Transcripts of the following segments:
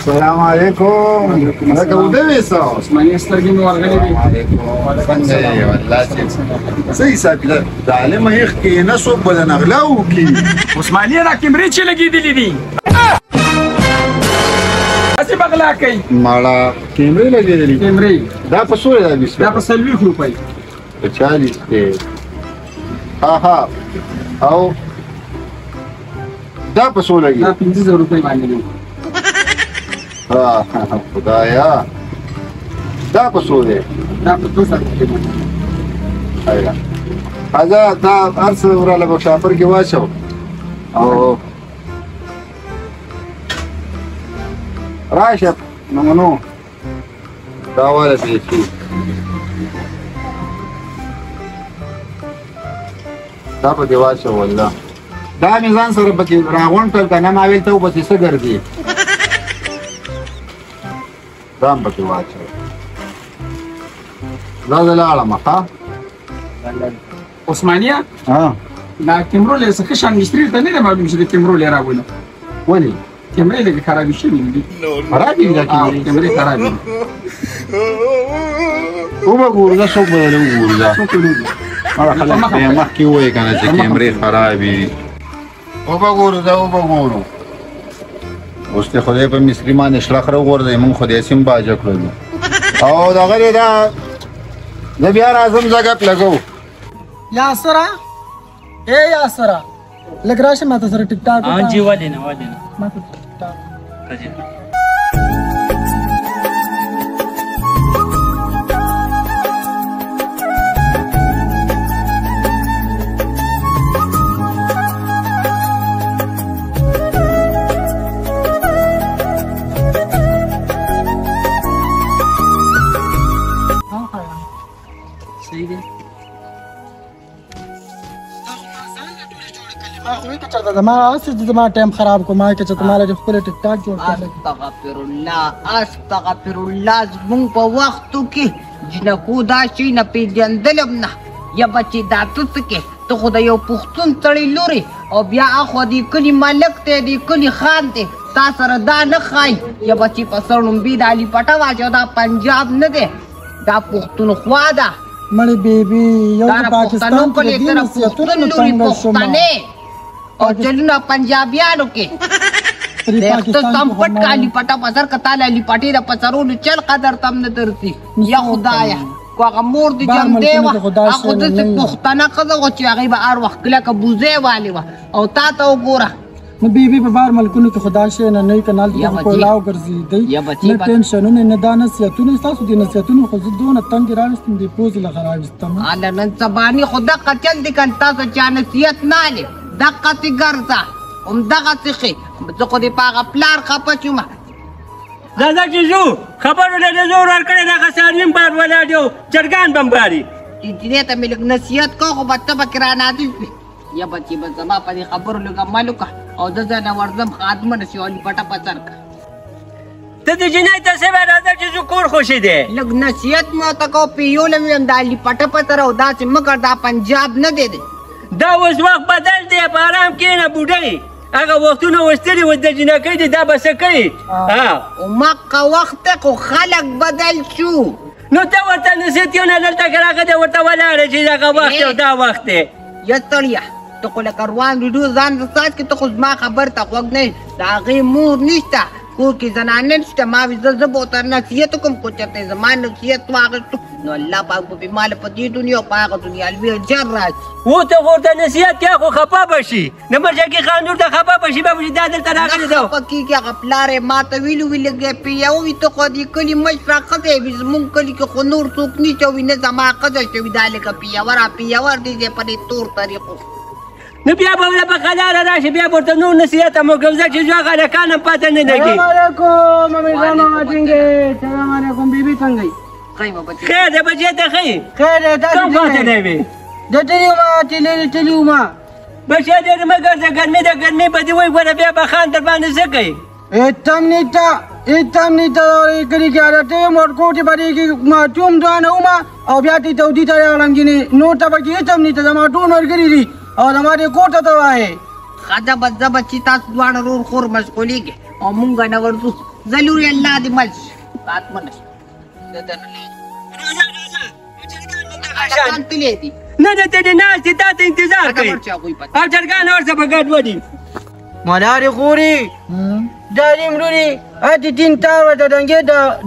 السلام علیکم. لکه وده ویسا عثماني سترګې مې ورغلې دي. څنګه یې والله چې صحیح ساتله د عالم یخ کې نه څوک به د نغلا وکړي. عثماني را کیمرې چې لګېدلې دي هسې بغلا کوي. ماړه کیمرې لګېدلې کیمرې دا په څو دی بیس دا په 40 روپۍ په 40 کې ها او دا په څو لګي دا 50 روپۍ باندې دي. ها خدایا دا په څو دی دا په 200 روپۍ باندې. ایا اځه دا ارس وراله په شاپر کې واچو او راشه نو دا ولا شي دا په دیوال شو والله دا میزان سره پکې راغونټل کنه ما ویل ته وبسې څه ګرځي دا پکې واچو دا لاړه ما ها عثمانيه ها دا کیمرو له څه شان مستری ته نه معلوم چې د کیمرو له راغونه ولې کیمرې له خرابې شوې دي. خرابې دي کیمرې خرابې وګورو دا څو بدل وګورو دا خلک به مخکې وایي کنه چې کیمرې خرابې دي وګورو دا وګورو اوس ته خدای په مصری باندې شلخ راغورځي مونږ خدای سیم باجه کړو او دا غره دا بیا راځم ځګپ لګو یاسرا اے یاسرا لګ راشه ماته سره ټیک ټاک हाँ जी वाले ना ماته ټیک ټاک सही है ما اسې زما ټایم خراب کو ما کې چې تمہاره د خپل ټیک ټاک جوړ کړل. استغفر الله زمونږ په وختو کې جنکو دا شي نه پیژندلم نه یا بچې دا ته څه کې ته خو د یو پښتون سړی لورې او بیا اخوا د کلي ملک دی د کلي خان دی تا سره دا نه ښایي یا بچې په سر نومبي د علي پټه واچو دا پنجاب نه دی دا پښتونخوا ده مړې بیبي یو دا د پاکستان پښتنو په ته د لیتره نصیحتونو پښتون لوري څنګه شوم پښتنې او چلونه پنجابیانو کې تو تم پټ کالی پټا پسر کتا لالی پټي د پسرونو چل قدر تم نه درتي یا خدایا کو هغه مور دي جام دیوا هغه د پښتنه قزه او چې هغه به ار وخت کله کبوزه والی وا او تا ته وګوره نو بیبي په بار ملکونو کې خدا شي نه نه کنال دی کو لاو ګرځي دی نه ټینشنونه نه دانه سیاتونه تاسو د نسیاتونو خو زدونه تنګ راوستم دی پوز له خرابستم انا نن سبانی خدا قچل دي کن تاسو چا نصیحت نه لې دقه تی ګرځا دغه څخه زه خو دې پاغه پلار خپه چوم दादा जीजू खबर ले जोर और करे ना कसारीम बार वाला जो चरगान बमबारी دې ته ملک نصیحت کو خو بته بکرانه دي یا بچي بس ما په خبر لګه مالک او د ځنه ورزم خادمه نشي ولې پټه پچر ته د جنای ته سبا راځه جيجو کور خوشي دي لګ نصیحت مو تا کو پیول مې دالي پټه پچر او دا چې مګر دا پنجاب نه دی دا اوس وخت بدل دی په آرام کې نه بوډۍ هغه وختونه وستري و د جنکۍ دي دا بس کوي ها او مکه وخت کو خلق بدل شو نو ته ورته نسیتونه دلته راغه دی ورته ولاړ چې دا وخت او دا وخت دی یتړیا ته خو لکه روان ویډیو ځان سات کې ته خو ما خبر ته خوګ نه دا غي مور نشته کور کې زنانه نشته ما وې زبو تر نصیحت کوم کو چته زمان نصیحت واغښت نو الله پاک په مال په دې دنیا په هغه دنیا الوی جر راځي و ته ورته نصیحت کې خو خپه بشي نه مرجه کې خاندور ته خپه بشي به دا دلته راغلی دا پکې کې غپلاره ما ته ویلو ویلګې پیاو وي ته خو دې کلی مشره خدای وي زمون کلی کې خو نور څوک نه چوي نه زما قدر شوی دالکه پیاور دې په دې تور طریقو نو بیا به له بقدار راشي بیا ورته نور نصیحت مو ګوزه چې ځوغه لکانه پاتې نه لګي السلام علیکم مې ځان ما ټینګه السلام علیکم بیبي څنګه خیمه بچي خیر دې بچی ته خیر خیر دا کوم پاتې نه وي د تلیوما بچی دې مګر د ګرمي په دې وای ور بیا به خان در باندې زکې اتم نیتا کلی کې راته مور کوټه باندې کې ما ټوم ځانه وما او بیا ته دودی ته راغلم نو ته به اتم نیتا ما ټون ورګری دي او زماره کوټه ته وای خدا بچی تاسو دوه ورور خور مشغولېږي او مونږ نه ورځو ضروري الله دې مل شي رات منه کان تلې دي نه نه ته دې ناستې تا ته انتظار کوي خبر چا کوئی پته او چرګان ورسه په ګډوډي مدار خوري داریم لوري اتی تین تار وته دنګې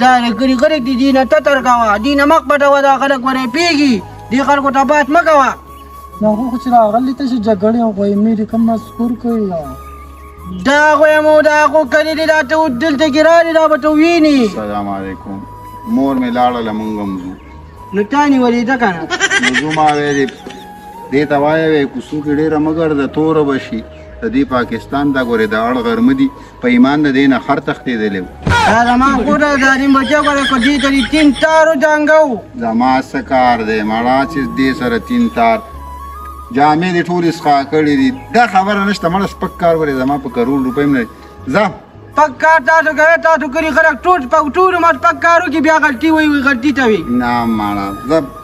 دا کری کری دی دینه تتر کاوه دینه مخ پټه ودا خلک ورې پیږي دی خلکو ته بات مکوه نو خو چې راغلی ته چې جګړې او غویمې کوم مذکور کوي دا خو مو دا خو کړي دي دا ته دلته کې راځي دا به ته ویني السلام علیکم مور مې لاړله مونږ هم ځو نو تا نیولې ده که نه نو ځو ما ویلې دې ته وایه وی کوڅو کې ډېره مه ګرځه توره به شي د دې پاکستان دا ګورې د اړ غرمه دي په ایمان د دې نه خر تښتېدلی و دا زما خوره داریم بچه ګوره که دې ته دې تین تارو جنګو زما څه کار دی مړه چې دې سره تین تار جامې دې ټولې څښا کړي دي دا خبره نشته مړه سپک کار ولې زما په کروڑ روپۍ م ځه پک کار تاسو کوئ تاسو کړي خلک ټول عمر پک کارو کې بیا غلطي وایي غلطي ته وي نه مړه زه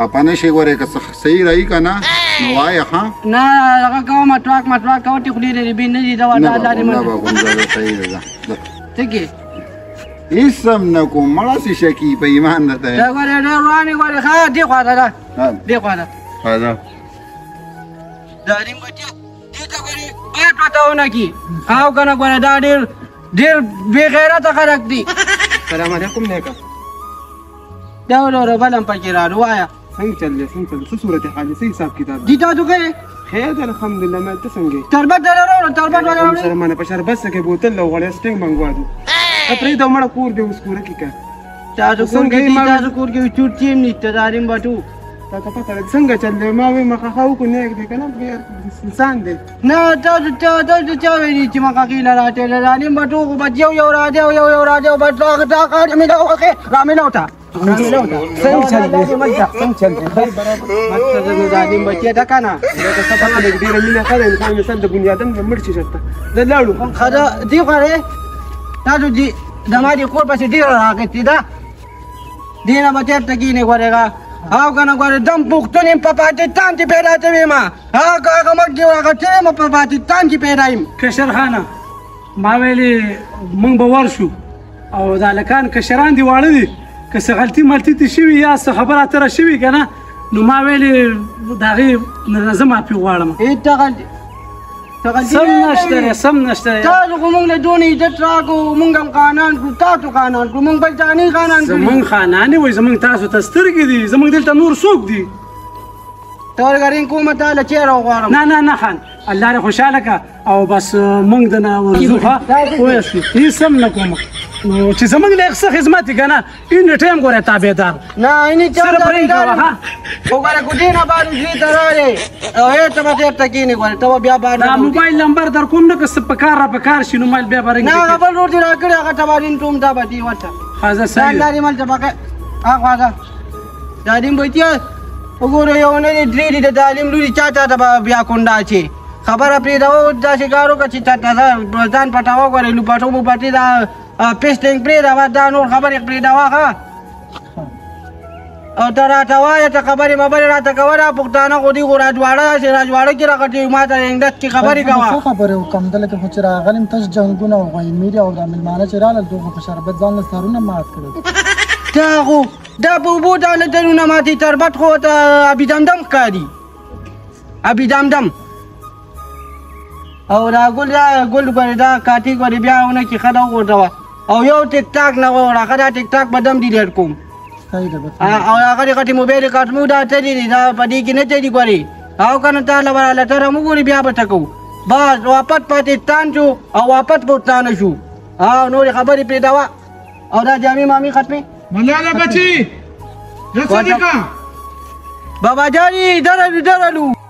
خفه نه شي ګورې که څه صحیح رهي که نه نو وایه ښه نه هغه کوه مټواک کوه ټې خولې لري بې نه دي دا نه به کوم زه صحیح ده ځه څه کې هېڅ هم نه کوم مړه سي شکي په ایمان درته دا ګورې ډېر روانې ګورې ښه دې خوا ته ده دې خوا ته ښه داریم بچه دې ته ګورې باید پته ونه کي او که نه ګوره دا ډېر بې غیرته خلک دي سلام علیکم نیکه دا ورو بل هم پکې راړو وایه څنګه چل دی څنګه چل څه صورت حال څه حساب کتاب دي تاسو کوئ خیر ده الحمدلله ما ته څنګه تربت در راوړو تربت ولې راوړې سره مانه په شربت څخه بوتل او غوړې سټینګ منګوادو پرې دا مړه کور دی اوس کوره کې کا تاسو کور کې دي تاسو کور کې چوټ چیم نشته داریم بټو تا ته پته ده څنګه چل دی ما وې مخه خو کو نه دی کنه انسان دی نه تاسو چا ویلي چې مخه کې راټې داریم بټو خو بچ یو راځي او یو راځي بټ دا کار مې دا وکړه را مې لوټه څنګه چل دی څنګه چل دی مطلب داریم بچي دا کنه دا څه پته ده ډیره مینه کړه انسان مثال د بنیادم د مرچ شته دا لاړو خدا دی غره تاسو دي د ما دي کور پسې ډیر راغتی دا دینه بچی ته کې نه غوړېږه او کنه ګوره دم پښتون په پاکستان کې پیدا شوی ما هغه مګي هغه چې ما په پاکستان کې پیدا یم کشر خانه ما ویلي مونږ به ورشو او دا لکان کشران دی واړه دي که څه غلطي ملطي دي شوي یا څه خبره اتره شوي که نه نو ما ویلې د هغې نه زه معافي غواړم سم نشته سم نشته تاسو خو موږ له دونه عزت راکړو موږ هم خانان کړو تاسو خانان کړو موږ بل چا نه خانان کړي زمونږ خانانې وایي زمونږ تاسو ته سترګې دي زمونږ دلته نور څوک دي تورګرین کومه تاله چیرې وغواړم نه خان الله دې خوشحاله که او بس موږ د نه ورځو ښه پوه شوې هېڅ هم نه کوم نو چې زمونږ له څه خدمت یې که نه این ټایم ګوره تابعدار نه اینې چا صرف رنګ کوه ښه وګوره کوټې نه بار وشوې ته راغلې او هېڅ به چېرته کښېنې ګوره ته به بیا بار دا موبایل نمبر در کوم نه که څه په کار را په کار شي نو موبایل بیا به رنګ نه هغه بل روډ دې راکړی هغه ټبارین ټوم دا به دې ورته ښه زه صحیح دا لري ملته پکې هغه ده داریم بچیه وګوره یو نه دې درې دي د تعلیم لوري چا ته به بیا کونډه اچي خبره پرېږده داسې کار وکړه چې ځان پټوه ګورې لوپټو موپټې دا پیسټینګ پرېږده دا نور خبرې پرېږدوه ښه او ته راته وایه ته خبرې مبرې راته کوه دا پښتانه خو دي خو راجواړه داسې راجواړه کې راغټوي ما ته انګلیس کې خبرې کوه څه خبرې وکړم دلته خو چې راغلم تاسو جنګونه او غیمېرې او دا مېلمانه چې راغلل دوی خو په شربت ځان له سرونه مات کړل دا خو دا په اوبو دالتنونه ماتې تربت خو ته ابي دمدم ښکاري ابي دمدم او دا ګل ګورې دا کاټي ګورې بیا ونه کې ښه ده وغورځوه او یو ټیک ټاک نه وغوړه ښه دا ټیک ټاک به دم ډیلیټ کوم او هغه غټې موبایل کاټمو دا تللي دي دا په دې کې نه تللي ګورې او که نه تا له ته راوګورې بیا به ته کوو بس واپس پاکستان شو او واپس پښتانه شو او نورې خبرې پرېږدوه او دا جامې مامې ختمې ملاله بچي بابا جاني درلو